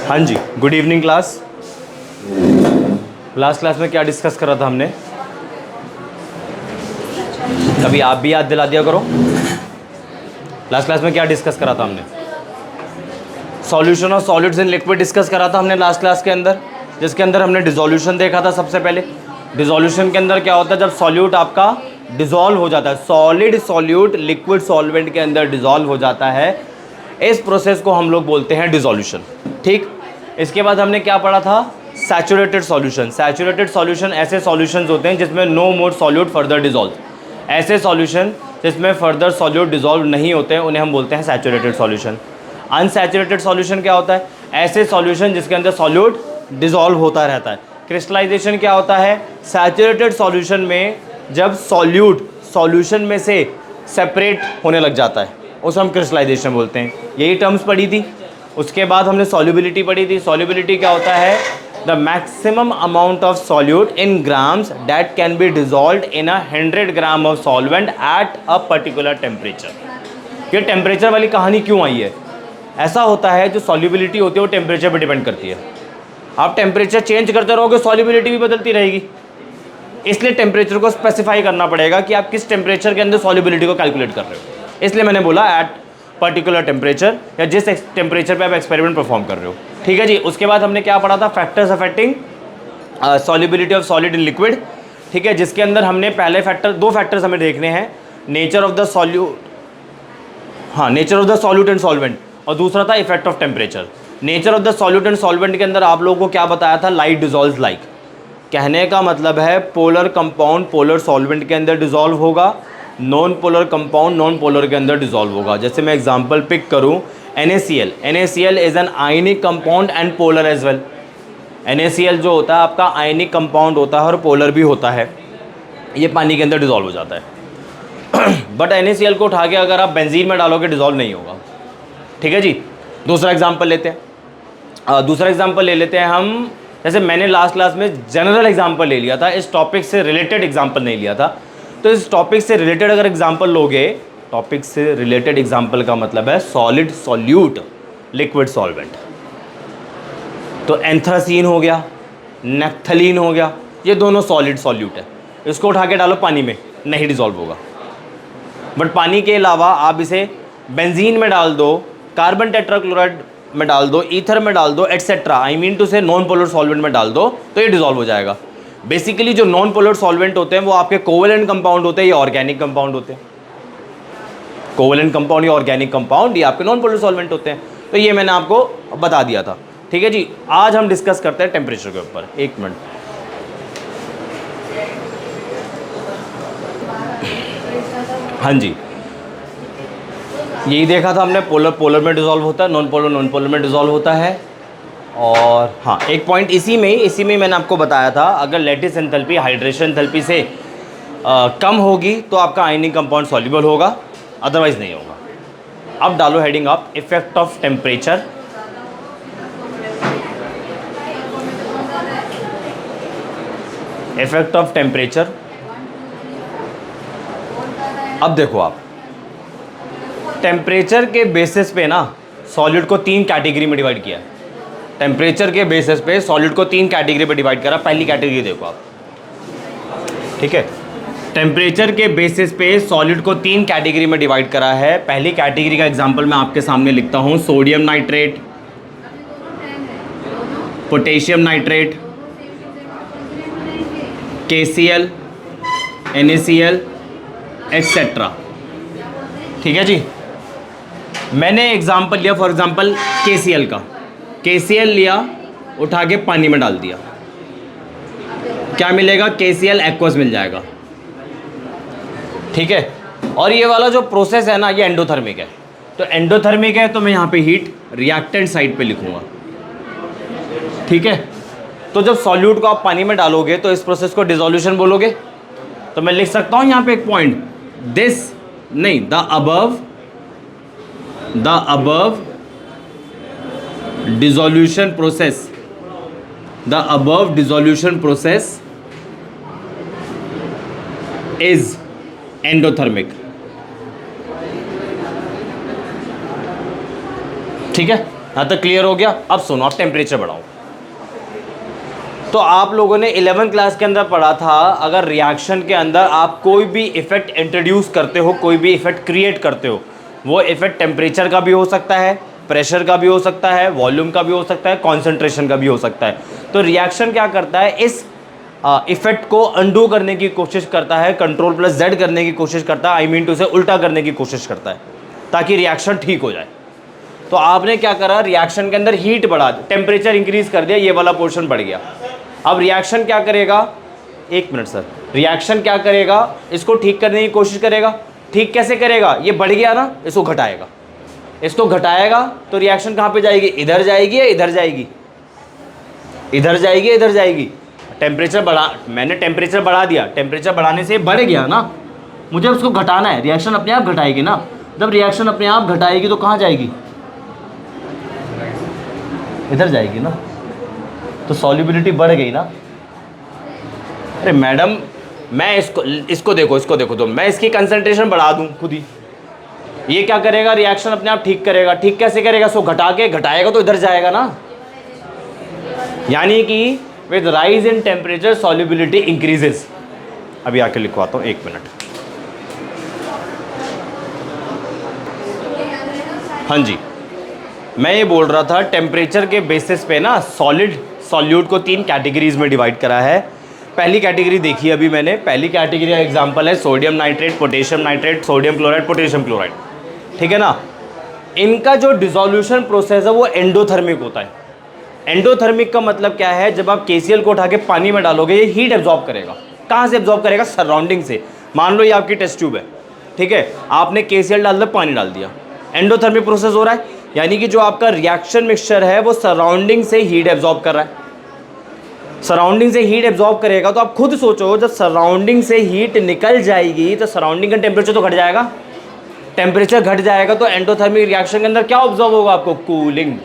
हाँ जी, good evening class. Last class में क्या डिस्कस करा था हमने? कभी आप भी याद दिला दिया करो। लास्ट क्लास में क्या डिस्कस करा था हमने? Solution of solids in liquid discuss करा था हमने लास्ट क्लास के अंदर, जिसके अंदर हमने डिसोल्यूशन देखा था। सबसे पहले डिसोल्यूशन के अंदर क्या होता है, जब सॉल्यूट आपका डिसॉल्व हो जाता है, सॉलिड सॉल्यूट लिक्विड सॉल्वेंट के अंदर डिसॉल्व हो जाता है, इस प्रोसेस को हम लोग बोलते हैं डिसोल्यूशन। ठीक, इसके बाद हमने क्या पढ़ा था? Saturated solution. सैचुरेटेड सॉल्यूशन ऐसे सॉल्यूशंस होते हैं जिसमें no more solute further dissolve. ऐसे सॉल्यूशन जिसमें फर्दर सॉल्यूट डिसॉल्व नहीं होते हैं उन्हें हम बोलते हैं सैचुरेटेड सॉल्यूशन। अनसैचुरेटेड सॉल्यूशन क्या होता है? ऐसे सॉल्यूशन जिसके अंदर सॉल्यूट डिसॉल्व होता रहता है। क्रिस्टलाइजेशन क्या होता है? सैचुरेटेड सॉल्यूशन में जब सॉल्यूट सॉल्यूशन में से सेपरेट होने लग जाता है उसे हम क्रिस्टलाइजेशन बोलते हैं। यही टर्म्स पढ़ी थी। उसके बाद हमने सॉल्युबिलिटी पढ़ी थी। सॉल्युबिलिटी क्या होता है? The maximum amount of solute in grams that can be dissolved in 100 gram of solvent eight a particular temperature. ये टेम्परेचर वाली कहानी क्यों आई है? ऐसा होता है, जो सॉल्युबिलिटी होती है वो टेम्परेचर पर डिपेंड करती है। आप टेम्परेचर चेंज करते रहोगे, सॉल्युबिलिटी भी बदलती रहेगी। इसलिए टेम्परेचर को स्पेसिफाई करना पड़ेगा कि आप किस टेम्परेचर के अंदर सॉल्युबिलिटी को कैलकुलेट कर रहे हो। इसलिए मैंने बोला एट पर्टिकुलर टेम्परेचर, या जिस टेम्परेचर पे आप एक्सपेरिमेंट परफॉर्म कर रहे हो। ठीक है जी। उसके बाद हमने क्या पढ़ा था? Factors affecting solubility of solid in liquid. ठीक है, जिसके अंदर हमने पहले फैक्टर, दो फैक्टर्स हमें देखने हैं, नेचर ऑफ द सॉल्यूट, हाँ, nature of the solute and solvent, और दूसरा था effect of temperature. Nature of the solute and solvent के अंदर आप लोगों को क्या बताया था? Light dissolves like. कहने का मतलब है पोलर कंपाउंड पोलर सॉल्वेंट के अंदर डिसॉल्व होगा, non polar compound non polar के अंदर डिसॉल्व होगा। जैसे मैं एग्जांपल पिक करूं, NaCl। NaCl is an ionic compound and polar as well. NaCl जो होता है आपका आयनिक कंपाउंड होता है और पोलर भी होता है। ये पानी के अंदर डिसॉल्व हो जाता है। बट NaCl को उठा के अगर आप बेंजीन में डालोगे डिसॉल्व नहीं होगा। ठीक है जी। दूसरा एग्जाम्पल लेते हैं। दूसरा एग्जाम्पल ले लेते हैं हम। जैसे मैंने लास्ट क्लास में जनरल एग्जाम्पल ले लिया था, इस टॉपिक से रिलेटेड एग्जाम्पल नहीं लिया था। तो इस टॉपिक से रिलेटेड अगर एग्जाम्पल लोगे, टॉपिक से रिलेटेड एग्जाम्पल का मतलब है सॉलिड सॉल्यूट लिक्विड सॉल्वेंट। तो एंथ्रासीन हो गया, नेफ्थलीन हो गया, ये दोनों सॉलिड सॉल्यूट है। इसको उठा के डालो पानी में, नहीं डिसॉल्व होगा। बट पानी के अलावा आप इसे बेंजीन में डाल दो, कार्बन टेट्राक्लोराइड में डाल दो, ईथर में डाल दो, एटसेट्रा, आई मीन टू से नॉन पोलर सॉल्वेंट में डाल दो, तो ये डिसॉल्व हो जाएगा। बेसिकली जो नॉन पोलर सॉल्वेंट होते हैं वो आपके कोवेलेंट कंपाउंड होते हैं या ऑर्गेनिक कंपाउंड होते हैं। कोवेलेंट कंपाउंड या ऑर्गेनिक कंपाउंड ये आपके नॉन पोलर सॉल्वेंट होते हैं। तो ये मैंने आपको बता दिया था। ठीक है जी। आज हम डिस्कस करते हैं टेम्परेचर के ऊपर। एक मिनट। हाँ जी, यही देखा था हमने, पोलर पोलर में डिसॉल्व होता है, नॉन पोलर में डिसॉल्व होता है। और हाँ, एक पॉइंट इसी में ही मैंने आपको बताया था, अगर लैटिस एंथैल्पी हाइड्रेशन एंथैल्पी से कम होगी तो आपका आयनिक कंपाउंड सॉल्युबल होगा, अदरवाइज नहीं होगा। अब डालो हेडिंग आप effect of temperature. Effect of temperature. अब देखो आप, टेम्परेचर के बेसिस पे ना सॉलिड को तीन कैटेगरी में डिवाइड किया है। टेम्परेचर के बेसिस पे सॉलिड को तीन कैटेगरी में डिवाइड करा। पहली कैटेगरी देखो आप, ठीक है। टेम्परेचर के बेसिस पे सॉलिड को तीन कैटेगरी में डिवाइड करा है। पहली कैटेगरी का एग्जांपल मैं आपके सामने लिखता हूं, sodium nitrate, potassium nitrate, KCl, NaCl, etcetera. ठीक है जी। मैंने एग्जांपल लिया, फॉर एग्जांपल KCl का। KCl लिया, उठा के पानी में डाल दिया, क्या मिलेगा? KCl एक्वस मिल जाएगा। ठीक है। और ये वाला जो प्रोसेस है ना, ये एंडोथर्मिक है। तो एंडोथर्मिक है तो मैं यहाँ पे हीट रिएक्टेंट साइड पे लिखूंगा। ठीक है। तो जब सॉल्यूट को आप पानी में डालोगे तो इस प्रोसेस को डिसोल्यूशन बोलोगे। तो मैं लिख सकता हूँ यहाँ पे एक पॉइंट, दिस नहीं, the above dissolution process is endothermic। ठीक है। यहाँ तक क्लियर हो गया। अब सुनो, आप टेम्परेचर बढ़ाओ। तो आप लोगों ने 11th क्लास के अंदर पढ़ा था, अगर रिएक्शन के अंदर आप कोई भी इफेक्ट इंट्रोड्यूस करते हो, कोई भी इफेक्ट क्रिएट करते हो, वो इफेक्ट टेम्परेचर का भी हो सकता है, प्रेशर का भी हो सकता है, वॉल्यूम का भी हो सकता है, कॉन्सेंट्रेशन का भी हो सकता है। तो रिएक्शन क्या करता है, इस इफेक्ट को अंडू करने की कोशिश करता है, कंट्रोल प्लस जेड करने की कोशिश करता है, आई मीन टू से उल्टा करने की कोशिश करता है, ताकि रिएक्शन ठीक हो जाए। तो आपने क्या करा, रिएक्शन के अंदर हीट बढ़ा दी, टेम्परेचर इंक्रीज कर दिया, ये वाला पोर्शन बढ़ गया। अब रिएक्शन क्या करेगा, एक मिनट सर, रिएक्शन क्या करेगा, इसको ठीक करने की कोशिश करेगा। ठीक कैसे करेगा, ये बढ़ गया ना, इसको घटाएगा, इसको घटाएगा तो रिएक्शन कहाँ पे जाएगी, इधर जाएगी या इधर जाएगी, इधर जाएगी, इधर जाएगी। टेम्परेचर बढ़ा, मैंने टेम्परेचर बढ़ा दिया, टेम्परेचर बढ़ाने से बढ़ गया ना, मुझे उसको घटाना है, रिएक्शन अपने आप घटाएगी ना। जब रिएक्शन अपने आप घटाएगी तो कहाँ जाएगी, इधर जाएगी ना, तो सॉल्युबिलिटी बढ़ गई ना। अरे मैडम, मैं इसको देखो तो मैं इसकी कंसंट्रेशन बढ़ा दूं खुद ही, ये क्या करेगा, रिएक्शन अपने आप ठीक करेगा। ठीक कैसे करेगा, सो घटाएगा तो इधर जाएगा ना। यानी कि with rise in temperature solubility increases. अभी आके लिखवाता हूँ, एक मिनट। हाँ जी, मैं ये बोल रहा था, टेम्परेचर के बेसिस पे ना सॉलिड सॉल्यूट को 3 कैटेगरीज में डिवाइड करा है। पहली कैटेगरी देखी अभी मैंने, पहली कैटेगरी का एग्जांपल है sodium nitrate, potassium nitrate, sodium chloride, potassium chloride, ठीक है ना। इनका जो डिसोल्यूशन प्रोसेस है वो एंडोथर्मिक होता है। एंडोथर्मिक का मतलब क्या है, जब आप KCl को उठा के पानी में डालोगे, ये हीट एब्जॉर्ब करेगा। कहाँ से एब्जॉर्ब करेगा, सराउंडिंग से। मान लो ये आपकी टेस्ट ट्यूब है, ठीक है, आपने KCl डाल दिया, पानी डाल दिया, एंडोथर्मिक प्रोसेस हो रहा है। यानी कि जो आपका रिएक्शन मिक्सचर है वो सराउंडिंग से हीट एब्जॉर्ब कर रहा है। सराउंडिंग से हीट एब्जॉर्ब करेगा तो आप खुद सोचो, जब सराउंडिंग से हीट निकल जाएगी तो सराउंडिंग का टेम्परेचर तो घट जाएगा। टेम्परेचर घट जाएगा तो एंडोथर्मिक रिएक्शन के अंदर क्या ऑब्जर्व होगा आपको, कूलिंग,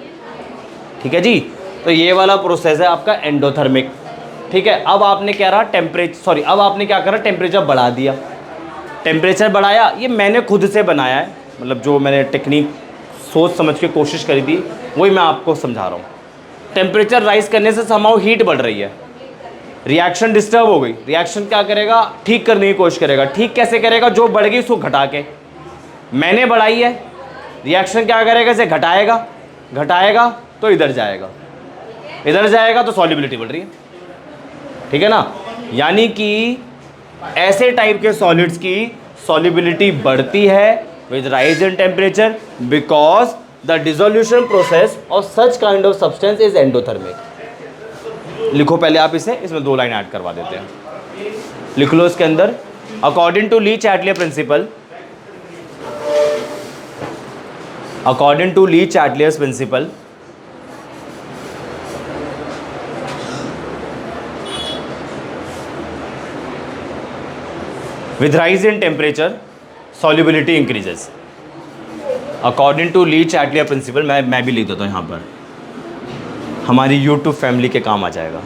ठीक है जी। तो ये वाला प्रोसेस है आपका एंडोथर्मिक, ठीक है। अब आपने क्या रहा, अब आपने क्या करा, टेम्परेचर बढ़ा दिया। टेम्परेचर बढ़ाया, ये मैंने खुद से बनाया है, मतलब जो मैंने टेक्निक सोच समझ के कोशिश करी थी वही मैं आपको समझा रहा हूँ। टेम्परेचर राइज करने से समाउ हीट बढ़ रही है, रिएक्शन डिस्टर्ब हो गई, रिएक्शन क्या करेगा, ठीक करने की कोशिश करेगा। ठीक कैसे करेगा, जो बढ़ गई उसको घटा के, मैंने बढ़ाई है, रिएक्शन क्या करेगा, इसे घटाएगा तो इधर जाएगा तो सॉल्युबिलिटी बढ़ रही है, ठीक है ना। यानी कि ऐसे टाइप के सॉलिड्स की सॉल्युबिलिटी बढ़ती है with rise in temperature because the dissolution process of such kind of substance is endothermic। लिखो पहले आप इसे, इसमें 2 लाइन ऐड करवा देते हैं, लिख लो इसके अंदर। According to Le Chatelier principle, according to Le Chatelier's principle, with rise in temperature solubility increases according to Le Chatelier principle. मैं भी लिख देता हूँ यहाँ पर, हमारी यूट्यूब फैमिली के काम आ जाएगा।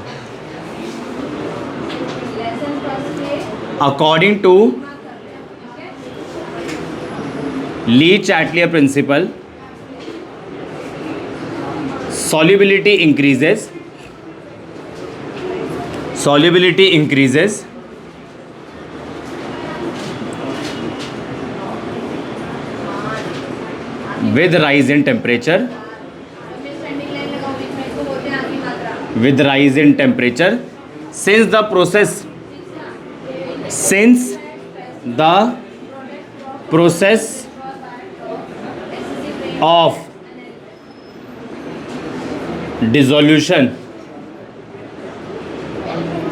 According to Le Chatelier principle solubility increases with rise in temperature, since the process of dissolution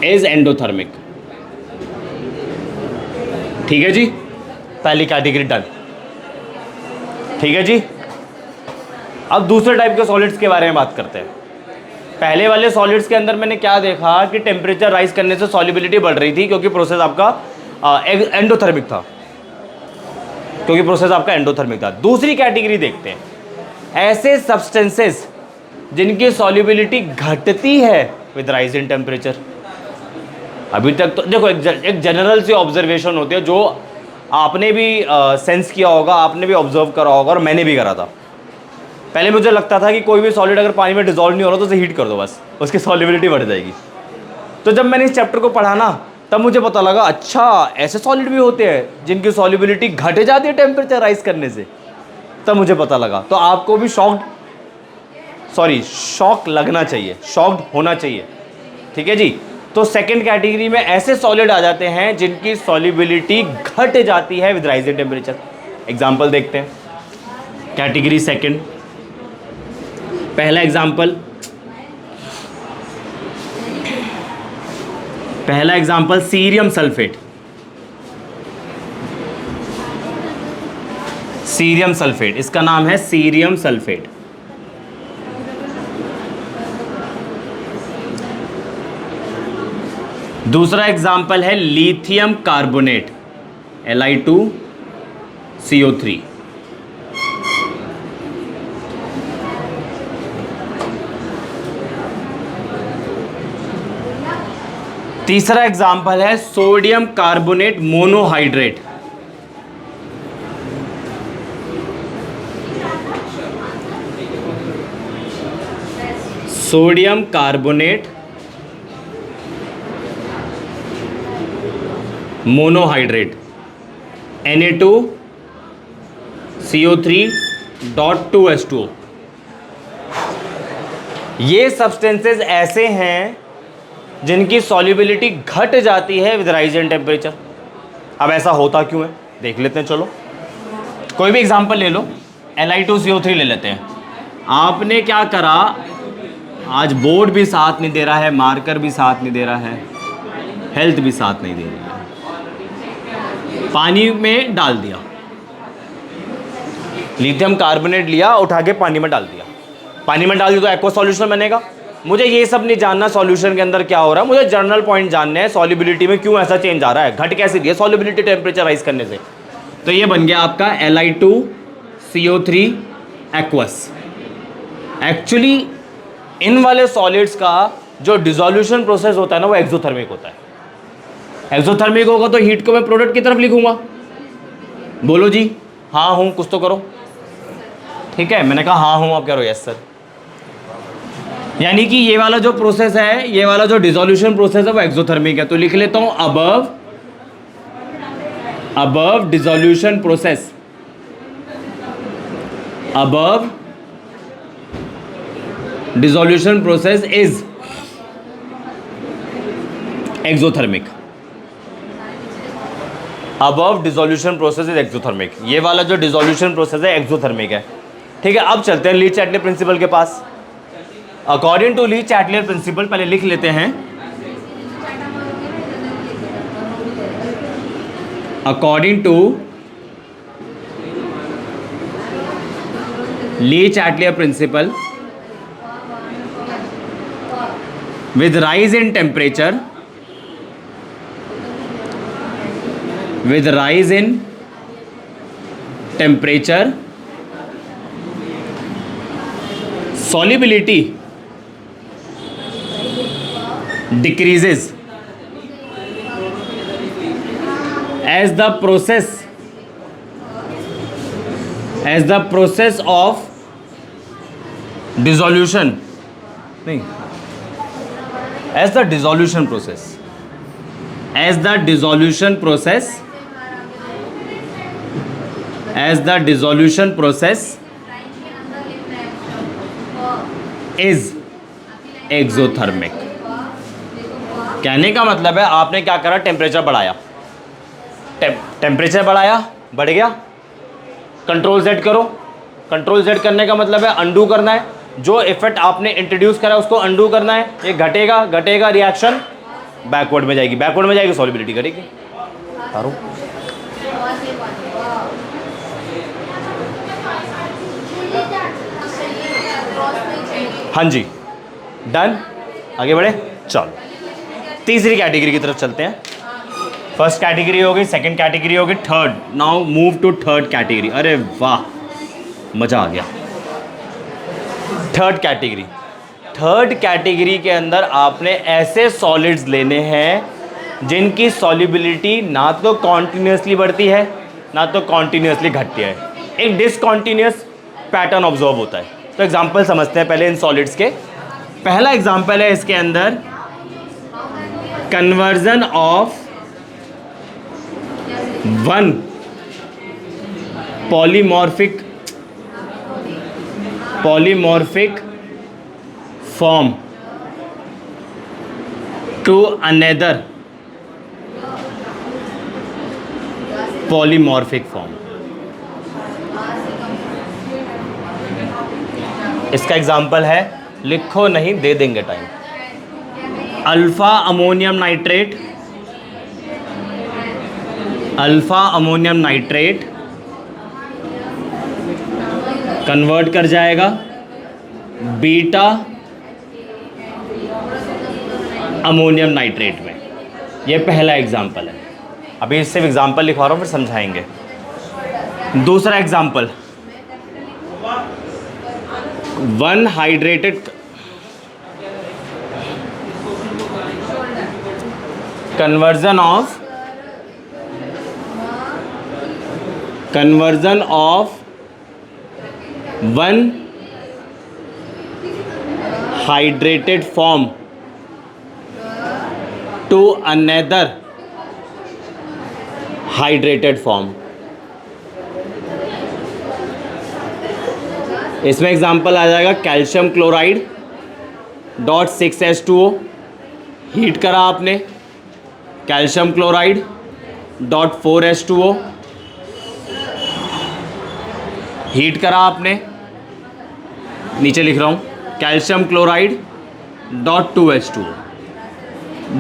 is endothermic। ठीक है जी, पहली कैटेगरी डन, ठीक है जी। अब दूसरे टाइप के सॉलिड्स के बारे में बात करते हैं। पहले वाले सॉलिड्स के अंदर मैंने क्या देखा कि टेम्परेचर राइज करने से सॉल्युबिलिटी बढ़ रही थी, क्योंकि प्रोसेस आपका एंडोथर्मिक था, दूसरी कैटेगरी देखते हैं, ऐसे सब्सटेंसेस जिनकी सॉल्युबिलिटी घटती है विद राइज इन टेम्परेचर। अभी तक तो देखो एक जनरल सी ऑब्जर्वेशन होती है जो आपने भी सेंस किया होगा, आपने भी ऑब्जर्व करा होगा और मैंने भी करा था। पहले मुझे लगता था कि कोई भी सॉलिड अगर पानी में डिजॉल्व नहीं हो रहा तो उसे हीट कर दो बस, उसकी सॉल्युबिलिटी बढ़ जाएगी। तो जब मैंने इस चैप्टर को पढ़ा ना, तब मुझे पता लगा अच्छा ऐसे सॉलिड भी होते हैं जिनकी सॉल्युबिलिटी घट जाती है टेम्परेचर राइज करने से। तब मुझे पता लगा। तो आपको भी शॉक लगना चाहिए, शॉक्ड होना चाहिए, ठीक है जी। तो सेकंड कैटेगरी में ऐसे सॉलिड आ जाते हैं जिनकी सॉल्युबिलिटी घट जाती है विद राइजिंग टेम्परेचर। एग्जाम्पल देखते हैं कैटेगरी सेकंड। पहला example cerium sulphate. Cerium sulphate, इसका नाम है सीरियम सल्फेट। दूसरा एग्जाम्पल है लिथियम कार्बोनेट, Li2CO3। तीसरा एग्जाम्पल है sodium carbonate monohydrate. Sodium carbonate monohydrate, Na2CO3.2H2O। ये सब्सटेंसेस ऐसे हैं जिनकी सॉल्युबिलिटी घट जाती है विद राइज इन टेम्परेचर। अब ऐसा होता क्यों है देख लेते हैं। चलो कोई भी एग्जांपल ले लो, Li2CO3 ले लेते हैं। आपने क्या करा, आज बोर्ड भी साथ नहीं दे रहा है, मार्कर भी साथ नहीं दे रहा है, हेल्थ भी साथ नहीं दे रही है, पानी में डाल दिया, लिथियम कार्बोनेट लिया उठा के पानी में डाल दिया। पानी में डाल दिया तो एक्वा सॉल्यूशन बनेगा। मुझे ये सब नहीं जानना सॉल्यूशन के अंदर क्या हो रहा है, मुझे जनरल पॉइंट जानने हैं सॉल्युबिलिटी में क्यों ऐसा चेंज आ रहा है, घट कैसे दिया सॉल्युबिलिटी टेम्परेचर राइज करने से। तो ये बन गया आपका Li2CO3 एक्वस। एक्चुअली इन वाले सॉलिड्स का जो डिसोल्यूशन प्रोसेस होता है ना वो एक्सोथर्मिक होता है। एक्सोथर्मिक होगा तो हीट को मैं प्रोडक्ट की तरफ लिखूंगा। बोलो जी हाँ हूँ, कुछ तो करो। ठीक है, मैंने कहा हाँ हूँ, आप कह रहे हो यस सर। यानी कि ये वाला जो प्रोसेस है, ये वाला जो डिसोल्यूशन प्रोसेस है वो एक्सोथर्मिक है। तो लिख लेता हूँ above dissolution process, above dissolution process is exothermic. Above dissolution process is exothermic. ये वाला जो डिसोल्यूशन प्रोसेस है एक्सोथर्मिक है। ठीक है, अब चलते हैं ली चैटलियर प्रिंसिपल के पास। According to Le Chatelier principle पहले लिख लेते हैं। According to Le Chatelier principle, with rise in temperature, with rise in temperature, solubility decreases as the process of dissolution, नहीं, as the dissolution process is exothermic। कहने का मतलब है आपने क्या करा, टेम्परेचर बढ़ाया, टेम्परेचर बढ़ाया, बढ़ गया, कंट्रोल Z करो। कंट्रोल Z करने का मतलब है अंडू करना है, जो इफेक्ट आपने इंट्रोड्यूस करा उसको अंडू करना है। ये घटेगा रिएक्शन बैकवर्ड में जाएगी, सॉल्युबिलिटी करेगी। हाँ जी, डन, आगे बढ़े। चलो तीसरी कैटेगरी की तरफ चलते हैं। फर्स्ट कैटेगरी हो गई, सेकंड कैटेगरी हो गई, third. Now move to third category. अरे वाह, मजा आ गया। थर्ड कैटेगरी के अंदर आपने ऐसे सॉलिड्स लेने हैं जिनकी सॉल्युबिलिटी ना तो कॉन्टिन्यूसली बढ़ती है ना तो कॉन्टिन्यूसली घटती है। एक डिसकॉन्टिन्यूस पैटर्न ऑब्जर्व होता है। तो एग्जाम्पल समझते हैं पहले इन सॉलिड्स के। पहला एग्जाम्पल है इसके अंदर conversion of one polymorphic form to another polymorphic form. इसका एग्जाम्पल है, लिखो नहीं, दे देंगे time. Alpha ammonium nitrate convert कर जाएगा बीटा अमोनियम नाइट्रेट में। यह पहला एग्जाम्पल है। अभी सिर्फ एग्जाम्पल लिखवा रहा हूं, फिर समझाएंगे। दूसरा example, one hydrated conversion of one hydrated form to another hydrated form. इसमें एग्जांपल आ जाएगा calcium chloride dot 6H2O। Heat करा आपने, calcium chloride dot 4H2O। Heat करा आपने, नीचे लिख रहा हूं, कैल्शियम क्लोराइड डॉट 2H2O।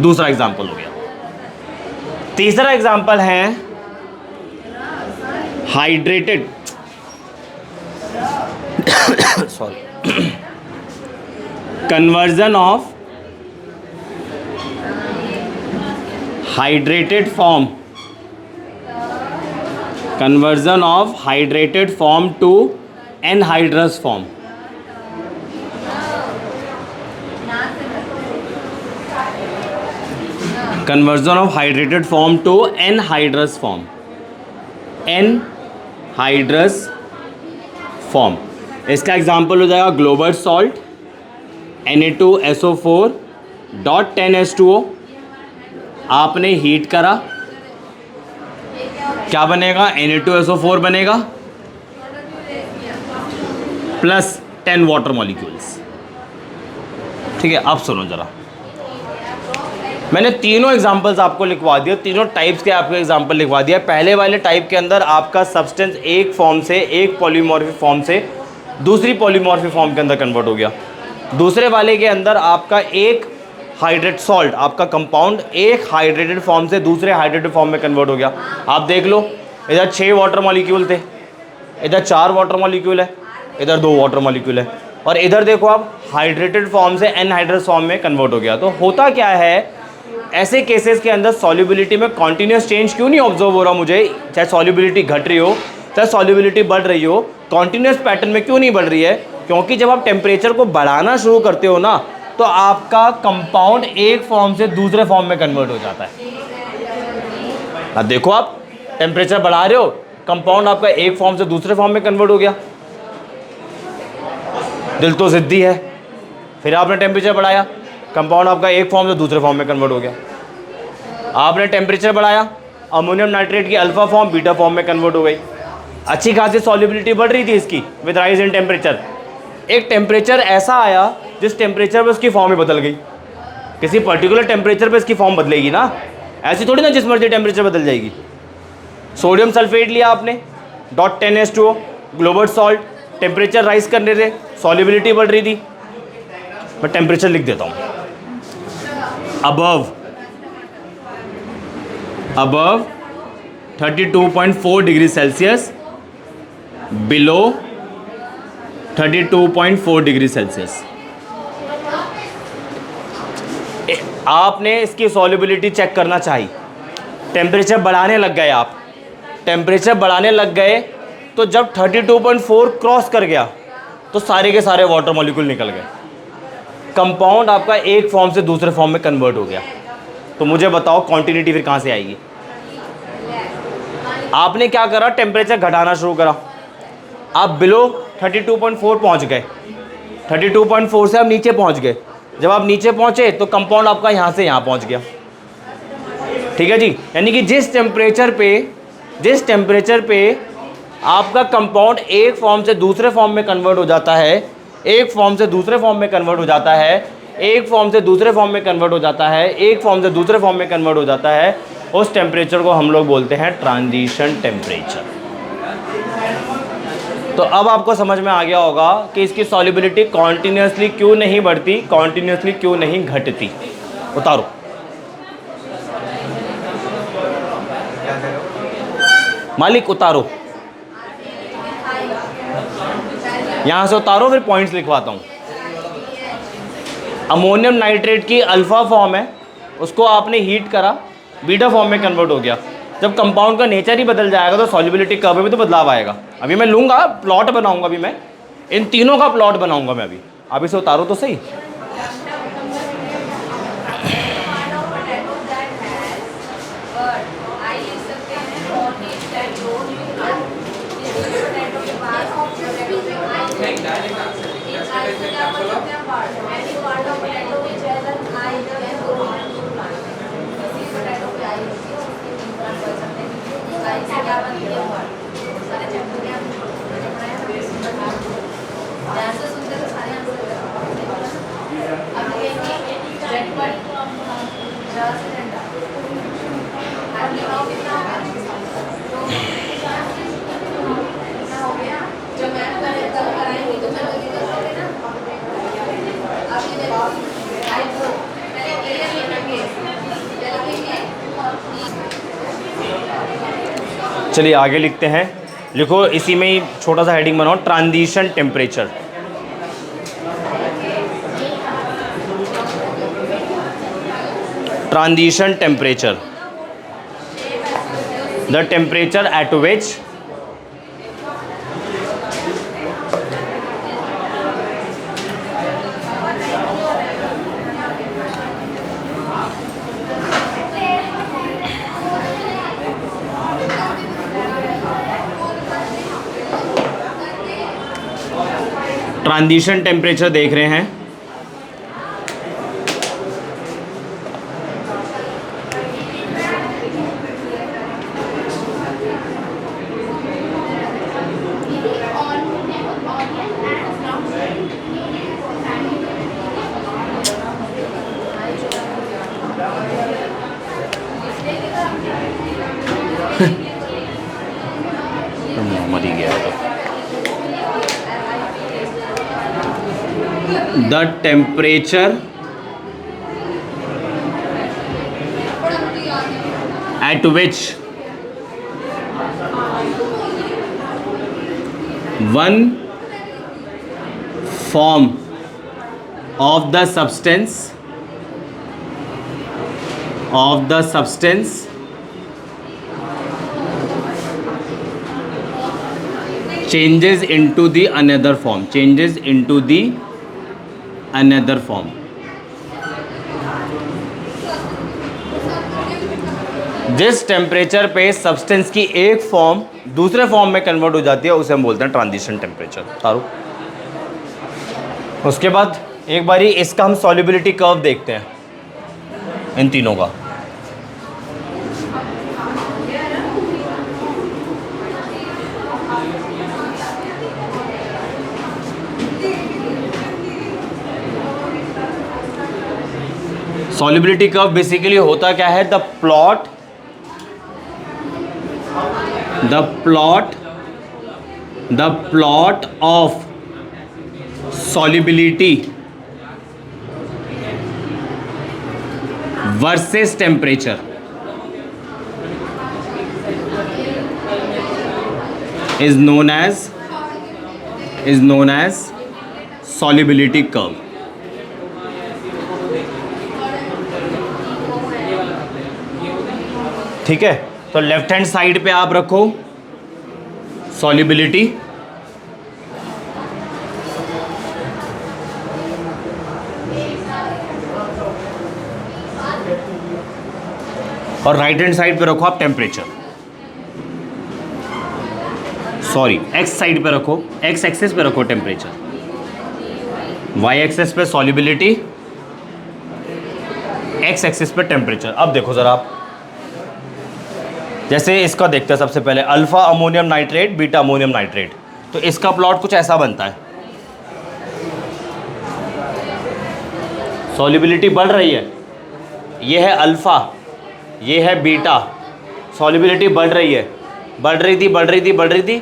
दूसरा एग्जांपल हो गया। तीसरा एग्जांपल है hydrated conversion of hydrated form to anhydrous form. Conversion of hydrated form to anhydrous form. Anhydrous form, इसका एग्जाम्पल हो जाएगा global salt Na2SO4 dot 10H2O। आपने हीट करा, क्या बनेगा, Na2SO4 बनेगा प्लस 10 वाटर मॉलिक्यूल्स। ठीक है, अब सुनो जरा, मैंने तीनों एग्जांपल्स आपको लिखवा दिया, तीनों टाइप्स के आपको एग्जांपल लिखवा दिया। पहले वाले टाइप के अंदर आपका सब्सटेंस एक फॉर्म से, एक पॉलीमॉर्फिक फॉर्म से दूसरी पॉलीमॉर्फिक फॉर्म के अंदर कन्वर्ट हो गया। दूसरे वाले के अंदर आपका एक हाइड्रेट सॉल्ट, आपका कंपाउंड एक हाइड्रेटेड फॉर्म से दूसरे हाइड्रेटेड फॉर्म में कन्वर्ट हो गया। आप देख लो, इधर 6 वाटर मॉलिक्यूल थे, इधर 4 वाटर मॉलिक्यूल है, इधर 2 वाटर मॉलिक्यूल है, और इधर देखो आप हाइड्रेटेड फॉर्म से एनहाइड्रस फॉर्म में कन्वर्ट हो गया। तो होता क्या है, ऐसे केसेस के अंदर सॉल्युबिलिटी में कॉन्टिन्यूस चेंज क्यों नहीं ऑब्जर्व हो रहा मुझे, चाहे सॉल्युबिलिटी घट रही हो चाहे सॉल्युबिलिटी बढ़ रही हो, कॉन्टिन्यूस पैटर्न में क्यों नहीं बढ़ रही है? क्योंकि जब आप टेम्परेचर को बढ़ाना शुरू करते हो ना, तो आपका कंपाउंड एक फॉर्म से दूसरे फॉर्म में कन्वर्ट हो जाता है। अब देखो, आप टेम्परेचर बढ़ा रहे हो, कंपाउंड आपका एक फॉर्म से दूसरे फॉर्म में कन्वर्ट हो गया। दिल तो जिद्दी है, फिर आपने टेम्परेचर बढ़ाया, कंपाउंड आपका एक फॉर्म से दूसरे फॉर्म में कन्वर्ट हो गया। आपने टेम्परेचर बढ़ाया, अमोनियम नाइट्रेट की अल्फा फॉर्म बीटा फॉर्म में कन्वर्ट हो गई। अच्छी खासी सॉल्युबिलिटी बढ़ रही थी इसकी विद राइज इन टेम्परेचर। एक टेम्परेचर ऐसा आया जिस टेम्परेचर पे उसकी फॉर्म ही बदल गई। किसी पर्टिकुलर टेम्परेचर पे इसकी फॉर्म बदलेगी ना, ऐसी थोड़ी ना जिस मर्जी टेम्परेचर बदल जाएगी। सोडियम सल्फेट लिया आपने, dot 10H2O, global salt, temperature rise करने थे, सॉल्युबिलिटी बढ़ रही थी। मैं टेम्परेचर लिख देता हूँ, above 32.4 degree Celsius, below 32.4 degree Celsius. आपने इसकी सॉल्युबिलिटी चेक करना चाहिए। टेम्परेचर बढ़ाने लग गए आप, टेम्परेचर बढ़ाने लग गए तो जब 32.4 क्रॉस कर गया तो सारे के सारे वाटर मॉलिक्यूल निकल गए। कंपाउंड आपका एक फॉर्म से दूसरे फॉर्म में कन्वर्ट हो गया। तो मुझे बताओ कॉन्टिन्यूटी फिर कहाँ से आएगी? आपने क्या करा, टेम्परेचर घटाना शुरू करा। आप बिलो 32.4 पहुंच गए, 32.4 से आप नीचे पहुंच गए। जब आप नीचे पहुंचे तो कंपाउंड आपका यहाँ से यहाँ पहुंच गया, ठीक है जी। यानी कि जिस टेम्परेचर पे आपका कंपाउंड एक फॉर्म से दूसरे फॉर्म में कन्वर्ट हो जाता है, एक फॉर्म से दूसरे फॉर्म में कन्वर्ट हो जाता है, एक फॉर्म से दूसरे फॉर्म में कन्वर्ट हो जाता है, एक फॉर्म से दूसरे फॉर्म में कन्वर्ट हो जाता है, उस टेम्परेचर को हम लोग बोलते हैं ट्रांजिशन टेम्परेचर। तो अब आपको समझ में आ गया होगा कि इसकी सॉल्युबिलिटी कॉन्टिन्यूसली क्यों नहीं बढ़ती, कॉन्टिन्यूसली क्यों नहीं घटती। उतारो, मालिक उतारो, यहां से उतारो, फिर पॉइंट्स लिखवाता हूं। अमोनियम नाइट्रेट की अल्फा फॉर्म है, उसको आपने हीट करा, बीटा फॉर्म में कन्वर्ट हो गया। जब कंपाउंड का नेचर ही बदल जाएगा तो सॉल्युबिलिटी कर्व में तो बदलाव आएगा। अभी मैं लूँगा, प्लॉट बनाऊंगा, अभी मैं इन तीनों का प्लॉट बनाऊंगा मैं अभी। आप इसे उतारो तो सही। चलिए आगे लिखते हैं। लिखो, इसी में ही छोटा सा हेडिंग बनाओ, transition temperature. Transition temperature, the temperature at which transition temperature देख रहे हैं। मर ही गया तो। The temperature at which one form of the substance changes into the another form, जिस टेम्परेचर पे सब्सटेंस की एक फॉर्म दूसरे फॉर्म में कन्वर्ट हो जाती है उसे हम बोलते हैं ट्रांजिशन टेम्परेचर। तारू, उसके बाद एक बारी इसका हम सॉल्युबिलिटी कर्व देखते हैं, इन तीनों का। सॉल्युबिलिटी कर्व बेसिकली होता क्या है? The plot of solubility versus temperature is known as solubility curve। ठीक है, तो लेफ्ट हैंड साइड पे आप रखो सॉल्युबिलिटी, और राइट हैंड साइड पे रखो आप टेम्परेचर। सॉरी एक्स साइड पे रखो, एक्स एक्सिस पे रखो टेम्परेचर, वाई एक्सिस पे सॉल्युबिलिटी, एक्स एक्सिस पे टेम्परेचर। अब देखो ज़रा आप, जैसे इसका देखते हैं सबसे पहले, alpha ammonium nitrate beta ammonium nitrate, तो इसका प्लॉट कुछ ऐसा बनता है। सॉल्युबिलिटी बढ़ रही है, ये है अल्फा, ये है बीटा, सॉल्युबिलिटी बढ़ रही है, बढ़ रही थी,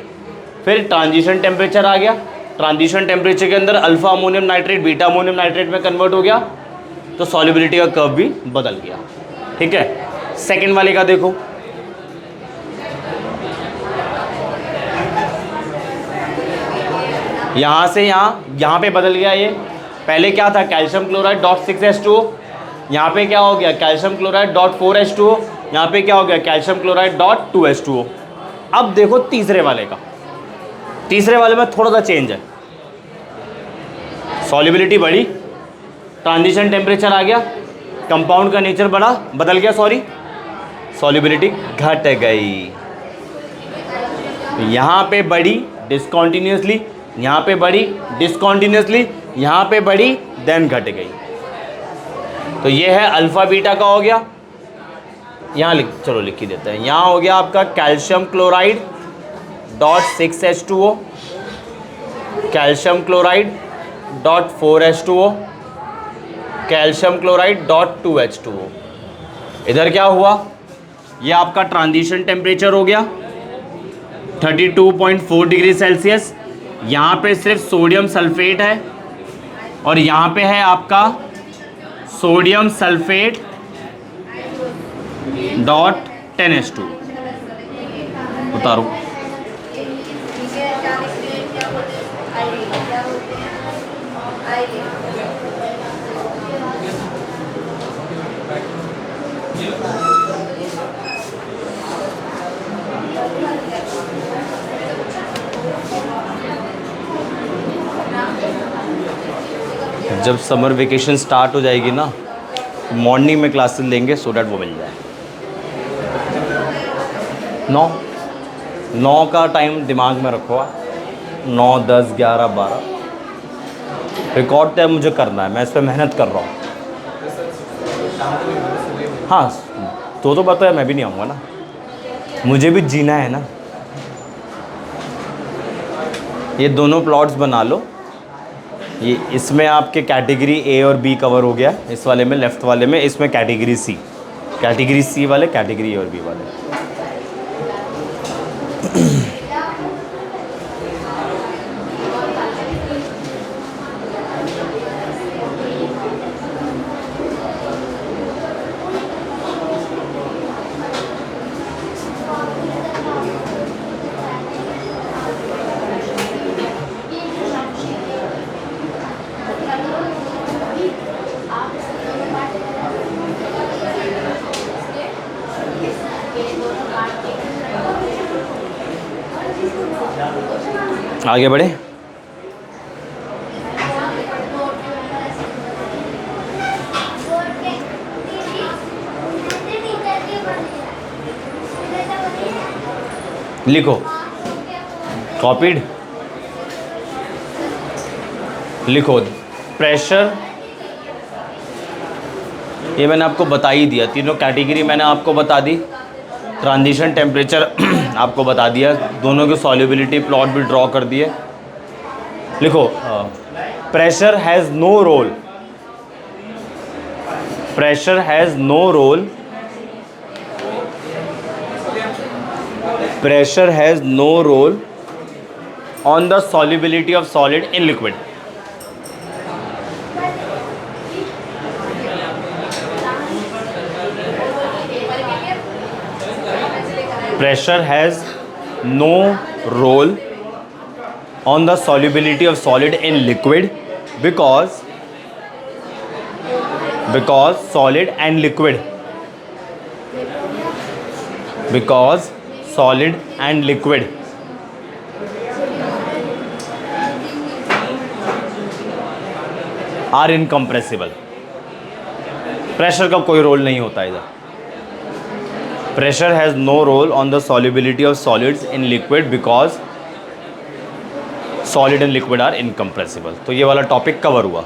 फिर ट्रांजिशन टेम्परेचर आ गया, ट्रांजिशन टेम्परेचर के अंदर alpha ammonium nitrate beta ammonium nitrate में कन्वर्ट हो गया, तो सॉल्युबिलिटी का कर्व भी बदल गया। ठीक है, सेकंड वाले का देखो, यहाँ से यहाँ पे बदल गया। ये पहले क्या था, कैल्शियम क्लोराइड डॉट 6H2O, यहाँ पे क्या हो गया, कैल्शियम क्लोराइड डॉट 4H2O, यहाँ पे क्या हो गया, कैल्शियम क्लोराइड डॉट 2H2O। अब देखो तीसरे वाले का, तीसरे वाले में थोड़ा सा चेंज है, सॉल्युबिलिटी बढ़ी, ट्रांजिशन टेम्परेचर आ गया, कंपाउंड का नेचर बदल गया, सॉल्युबिलिटी घट गई। यहाँ पे बढ़ी डिस्कॉन्टिन्यूसली, यहाँ पे बढ़ी डिस्कॉन्टिन्यूसली, यहाँ पे बढ़ी देन घट गई। तो ये है अल्फ़ा बीटा का हो गया। यहाँ लिख ही देते हैं, यहाँ हो गया आपका calcium chloride dot 6H2O, calcium chloride dot 4H2O, calcium chloride dot 2H2O। इधर क्या हुआ, ये आपका ट्रांजिशन टेम्परेचर हो गया 32.4 डिग्री सेल्सियस। यहाँ पे सिर्फ सोडियम सल्फेट है और यहाँ पे है आपका सोडियम सल्फेट डॉट 10H2। उतारो, जब समर वेकेशन स्टार्ट हो जाएगी ना, मॉर्निंग में क्लासेस लेंगे सो डैट वो मिल जाए। 9 का टाइम दिमाग में रखो, 9, 10, 11, 12 रिकॉर्ड टाइम मुझे करना है, मैं इस पर मेहनत कर रहा हूँ। हाँ तो बताया, मैं भी नहीं आऊँगा ना, मुझे भी जीना है ना। ये दोनों प्लॉट्स बना लो, ये इसमें आपके कैटेगरी ए और बी कवर हो गया, इस वाले में लेफ़्ट वाले में, इसमें कैटेगरी सी वाले, कैटेगरी ए और बी वाले। आगे बढ़े, लिखो, कॉपीड, लिखो प्रेशर, ये मैंने आपको बता ही दिया, तीनों कैटेगरी मैंने आपको बता दी, ट्रांजिशन टेम्परेचर आपको बता दिया, दोनों की सॉल्युबिलिटी प्लॉट भी ड्रॉ कर दिए। लिखो, pressure has no role, pressure has no role, pressure has no role on the solubility of solid in liquid. Pressure has no role on the solubility of solid in liquid because solid and liquid are incompressible। Pressure का कोई role नहीं होता इधर। Pressure has no role on the solubility of solids in liquid because solid and liquid are incompressible. तो ये वाला topic cover हुआ,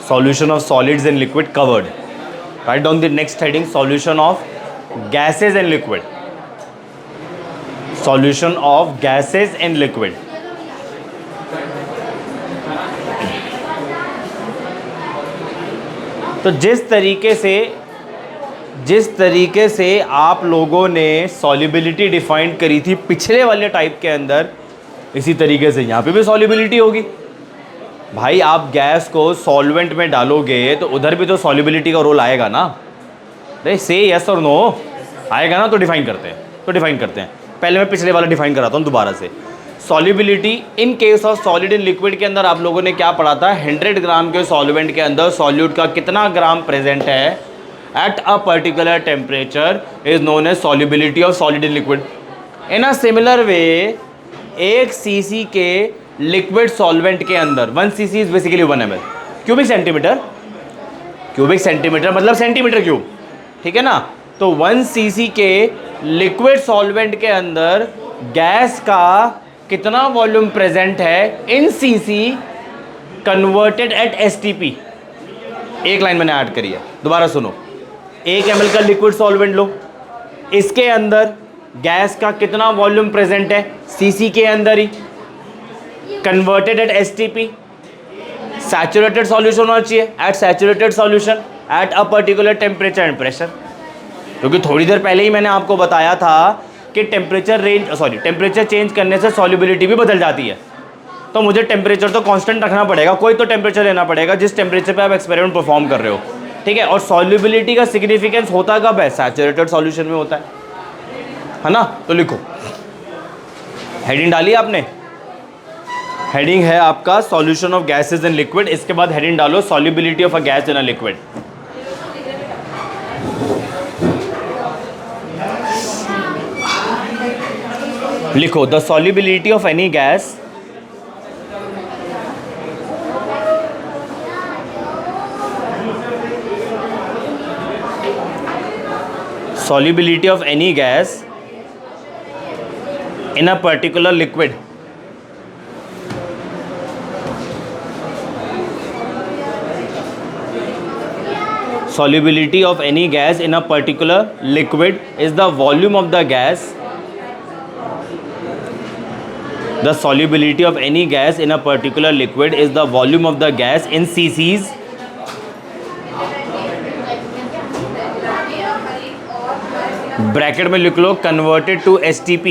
solution of solids and liquid covered. Right down the next heading, solution of gases and liquid, solution of gases and liquid. तो जिस तरीके से आप लोगों ने सॉल्युबिलिटी डिफाइन करी थी पिछले वाले टाइप के अंदर, इसी तरीके से यहाँ पे भी सॉल्युबिलिटी होगी। भाई आप गैस को सॉल्वेंट में डालोगे तो उधर भी तो सॉल्युबिलिटी का रोल आएगा ना। अरे से यस और नो आएगा ना, तो डिफाइन करते हैं। पहले मैं पिछले वाला डिफाइन कराता हूँ दोबारा से। Solubility in case of solid in liquid के अंदर आप लोगों ने क्या पढ़ा था, 100 ग्राम के सॉल्वेंट के अंदर सॉल्यूट का कितना ग्राम प्रेजेंट है at a particular temperature is known as solubility of solid in liquid. In a similar way, 1 cc के लिक्विड सॉल्वेंट के अंदर 1 cc is basically 1 ml cubic centimetre मतलब सेंटीमीटर क्यूब, ठीक है ना। तो 1 cc के लिक्विड सॉल्वेंट के अंदर गैस का कितना वॉल्यूम प्रेजेंट है इन cc कन्वर्टेड एट STP। एक लाइन मैंने ऐड करी है, दोबारा सुनो। 1 ml का लिक्विड सॉल्वेंट लो, इसके अंदर गैस का कितना वॉल्यूम प्रेजेंट है cc के अंदर ही, converted at STP। Saturated solution होना चाहिए, at saturated solution at a particular temperature and pressure. क्योंकि थोड़ी देर पहले ही मैंने आपको बताया था कि टेम्परेचर चेंज करने से सॉल्युबिलिटी भी बदल जाती है। तो मुझे टेम्परेचर तो कांस्टेंट रखना पड़ेगा, कोई तो टेम्परेचर लेना पड़ेगा जिस टेम्परेचर पे आप एक्सपेरिमेंट परफॉर्म कर रहे हो, ठीक है। और सॉल्युबिलिटी का सिग्निफिकेंस होता कब है, सैचुरेटेड सॉल्यूशन में होता है ना। तो लिखो, हेडिंग डाली आपने, हेडिंग है आपका solution of gases and liquid. इसके बाद हेडिंग डालो solubility of a gas in a liquid. लिखो, the solubility of any gas solubility of any gas in a particular liquid solubility of any gas in a particular liquid is the volume of the gas. The solubility of any gas in a particular liquid is the volume of the gas in cc's bracket में लिख लो converted to STP,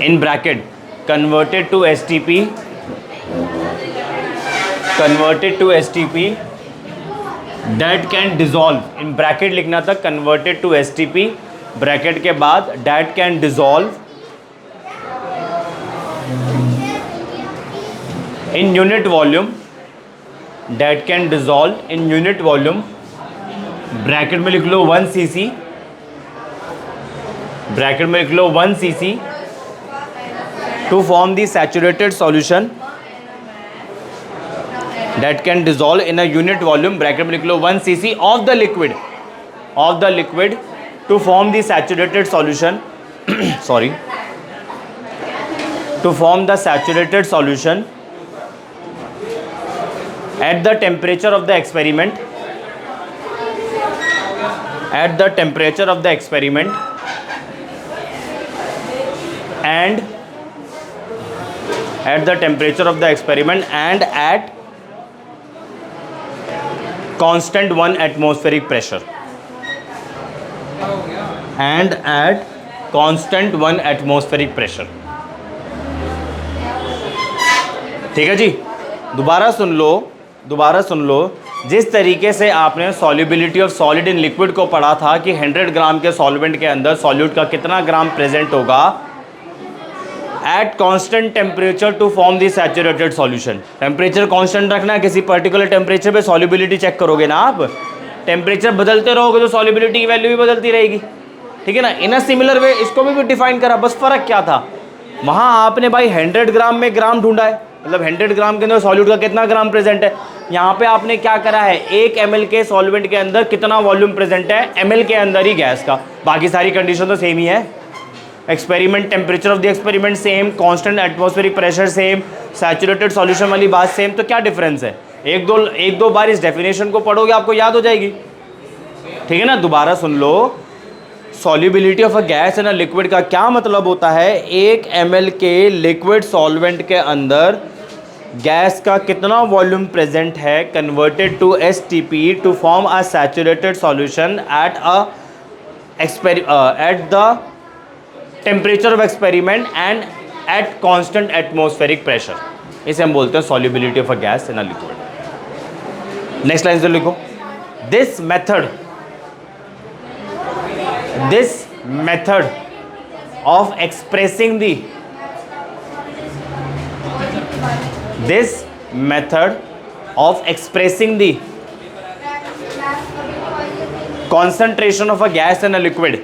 in bracket converted to STP that can dissolve, in bracket लिखना था converted to STP, bracket के बाद that can dissolve in unit volume, that can dissolve in unit volume, bracket में लिख लो 1 cc, ब्रैकेट में लिख लो 1 cc to form the saturated solution that can dissolve in a unit volume, bracket में लिख लो 1 cc of the liquid to form the saturated solution sorry to form the saturated solution at the temperature of the experiment, at the temperature of the experiment and at the temperature of the experiment and at constant 1 atmospheric pressure and at constant 1 atmospheric pressure। ठीक है जी, दोबारा सुन लो। जिस तरीके से आपने solubility of solid in liquid को पढ़ा था कि 100 ग्राम के सॉल्वेंट के अंदर सॉल्यूट का कितना ग्राम प्रेजेंट होगा at constant temperature to form the saturated solution. Temperature constant रखना है, किसी पर्टिकुलर टेम्परेचर पे सॉल्युबिलिटी चेक करोगे ना आप, टेम्परेचर बदलते रहोगे तो सॉल्युबिलिटी की वैल्यू भी बदलती रहेगी, ठीक है ना। इन अ सिमिलर वे इसको भी डिफाइन करा, बस फर्क क्या था, वहाँ आपने भाई 100 ग्राम में ग्राम ढूंढा है, मतलब 100 ग्राम के अंदर सॉल्यूट का कितना ग्राम प्रेजेंट है। यहाँ पे आपने क्या करा है, 1 ml के सॉल्वेंट के अंदर कितना वॉल्यूम प्रेजेंट है ml के अंदर ही गैस का, बाकी सारी कंडीशन तो सेम ही है। Experiment, temperature of the experiment same, constant atmospheric pressure same, saturated solution वाली बात सेम, तो क्या डिफरेंस है? एक दो बार इस डेफिनेशन को पढ़ोगे आपको याद हो जाएगी, ठीक है ना। दोबारा सुन लो, solubility of a gas in a liquid का क्या मतलब होता है? 1 ml के लिक्विड सॉल्वेंट के अंदर गैस का कितना वॉल्यूम प्रेजेंट है converted to STP to form a saturated solution at the temperature of experiment and at constant atmospheric pressure. इसे हम बोलते हैं solubility of a gas in a liquid. Next line से लिखो, this method of expressing the concentration of a gas in a liquid,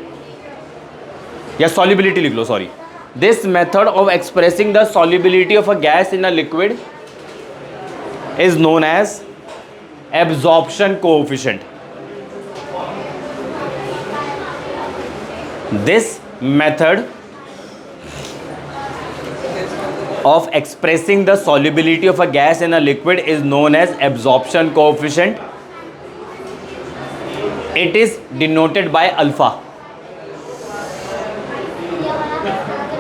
या solubility लिख लो, sorry, this method of expressing the solubility of a gas in a liquid is known as absorption coefficient. This method of expressing the solubility of a gas in a liquid is known as absorption coefficient. It is denoted by alpha.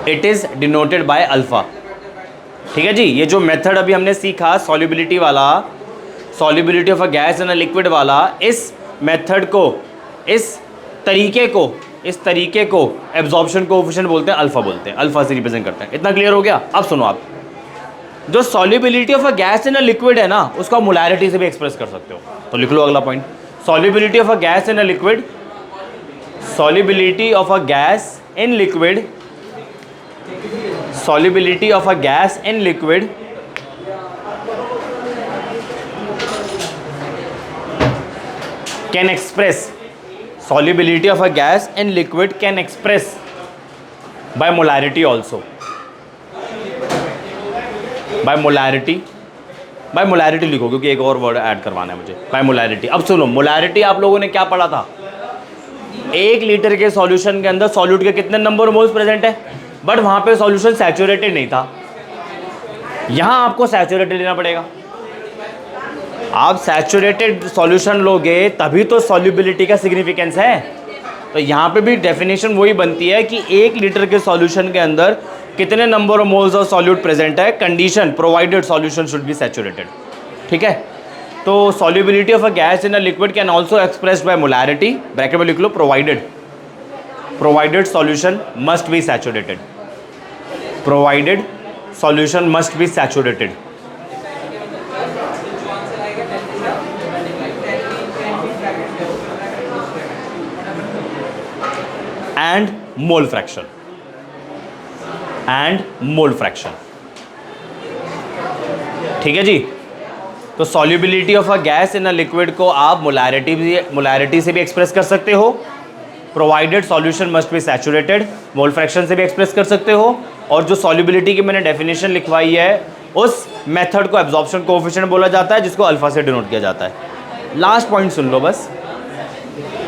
It is denoted by alpha. ठीक है जी। ये जो method अभी हमने सीखा solubility वाला, solubility of a gas in a liquid वाला, इस मेथड को, इस तरीके को एब्जॉर्प्शन कोएफिशिएंट बोलते हैं, अल्फा बोलते हैं, अल्फा से रिप्रेजेंट करते हैं। इतना क्लियर हो गया? अब सुनो आप, जो solubility of a gas in a liquid है ना, उसको मोलैरिटी से भी एक्सप्रेस कर सकते हो। तो लिख लो अगला point, solubility of a gas in a liquid, solubility of a gas in liquid, solubility of a gas in liquid can express, solubility of a gas in liquid can express by molarity also, by molarity लिखो क्योंकि एक और word add करवाना है मुझे, by molarity। अब सुनो, molarity आप लोगों ने क्या पढ़ा था? 1 लीटर के सॉल्यूशन के अंदर सॉल्यूट के कितने नंबर मोल्स प्रेजेंट है, बट वहां पे सॉल्यूशन सैचुरेटेड नहीं था। यहां आपको सैचुरेटेड लेना पड़ेगा। आप सैचुरेटेड सॉल्यूशन लोगे तभी तो सॉल्युबिलिटी का सिग्निफिकेंस है। तो यहाँ पे भी डेफिनेशन वही बनती है कि 1 लीटर के सॉल्यूशन के अंदर कितने number of moles of solute present है, condition provided solution should be saturated. ठीक है, तो solubility of a gas in a liquid can also expressed by molarity, bracket में लिख लो provided solution must be saturated, provided solution must be saturated. And mole fraction, ठीक है जी। तो solubility of a gas in a liquid को आप molarity से भी एक्सप्रेस कर सकते हो, provided solution must be saturated, mole fraction से भी एक्सप्रेस कर सकते हो, और जो सॉल्युबिलिटी की मैंने डेफिनेशन लिखवाई है उस मेथड को एब्जॉर्प्शन कोएफिशिएंट बोला जाता है, जिसको अल्फा से डिनोट किया जाता है। लास्ट पॉइंट सुन लो बस,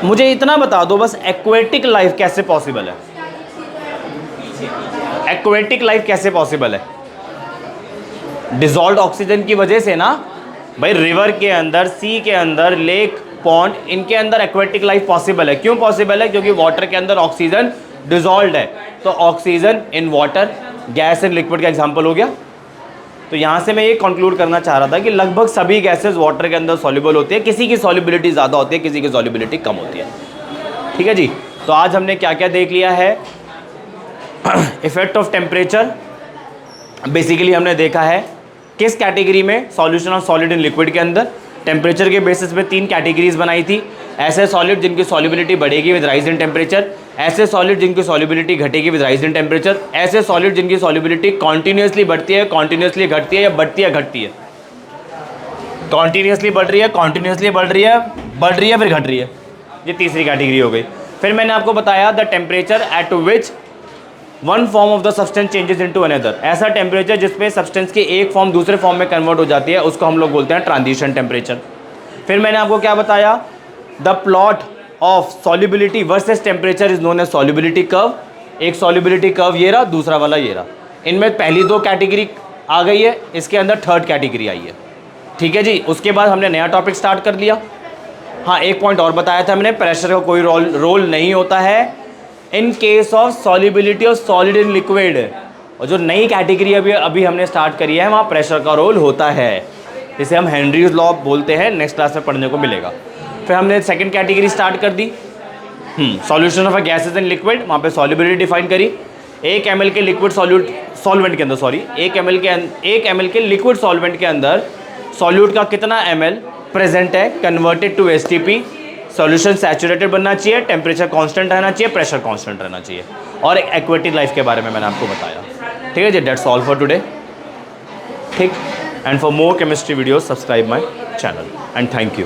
मुझे इतना बता दो बस, एक्वेटिक लाइफ कैसे पॉसिबल है? एक्वेटिक लाइफ कैसे पॉसिबल है? डिसॉल्व्ड ऑक्सीजन की वजह से ना भाई। रिवर के अंदर, सी के अंदर, लेक, पॉन्ड, इनके अंदर एक्वेटिक लाइफ पॉसिबल है। क्यों पॉसिबल है? क्योंकि वाटर के अंदर ऑक्सीजन डिसॉल्व्ड है। तो oxygen in water, gas in liquid का एग्जांपल हो गया। तो यहाँ से मैं ये कंक्लूड करना चाह रहा था कि लगभग सभी गैसेस वाटर के अंदर सॉल्युबल होती है, किसी की सॉल्युबिलिटी ज़्यादा होती है, किसी की सॉल्युबिलिटी कम होती है। ठीक है जी। तो आज हमने क्या क्या देख लिया है? इफेक्ट ऑफ टेम्परेचर बेसिकली हमने देखा है किस कैटेगरी में, solution of solid in liquid के अंदर। टेम्परेचर के बेसिस पे 3 कैटेगरीज बनाई थी। ऐसे सॉलिड जिनकी सॉल्युबिलिटी बढ़ेगी विद राइज इन टेम्परेचर, ऐसे सॉलिड जिनकी सॉल्युबिलिटी घटेगी विद राइज इन टेम्परेचर, ऐसे सॉलिड जिनकी सॉल्युबिलिटी कॉन्टिन्यूसली बढ़ती है, कॉन्टिन्यूसली घटती है, या बढ़ती है घटती है, कॉन्टिन्यूसली बढ़ रही है, कॉन्टिन्यूसली बढ़ रही है, फिर घट रही है। ये तीसरी कैटेगरी हो गई। फिर मैंने आपको बताया the temperature at which one form of the substance changes into another. ऐसा टेम्परेचर जिसमें सब्सटेंस की एक फॉर्म दूसरे फॉर्म में कन्वर्ट हो जाती है, उसको हम लोग बोलते हैं ट्रांजिशन टेम्परेचर। फिर मैंने आपको क्या बताया? The plot of solubility versus temperature is known as solubility curve. एक सॉल्युबिलिटी कर्व ये रहा, दूसरा वाला ये रहा। इनमें पहली 2 कैटेगरी आ गई है, इसके अंदर थर्ड कैटेगरी आई है। ठीक है जी। उसके बाद हमने नया टॉपिक स्टार्ट कर लिया। हाँ, एक पॉइंट और बताया था हमने, प्रेशर का कोई रोल नहीं होता है in case of solubility of solid in liquid. और जो नई कैटेगरी अभी हमने स्टार्ट करी है, वहाँ प्रेशर का रोल होता है, जिसे हम हेनरीज लॉ बोलते हैं। नेक्स्ट क्लास में पढ़ने को मिलेगा। फिर हमने सेकंड कैटेगरी स्टार्ट कर दी, solution of a gases in liquid. वहाँ पे सॉल्युबिलिटी डिफाइन करी। 1 ml के लिक्विड सॉल्वेंट के अंदर, सॉरी 1 ml के लिक्विड सॉल्वेंट के अंदर सॉल्यूट का कितना ml प्रेजेंट है, converted to STP. Solution saturated बनना चाहिए, टेम्परेचर कांस्टेंट रहना चाहिए, प्रेशर कांस्टेंट रहना चाहिए, और एक्वेटिक लाइफ के बारे में मैंने आपको बताया। ठीक है जी, डेट्स ऑल फॉर टुडे। ठीक, and for more chemistry videos subscribe my channel and thank you.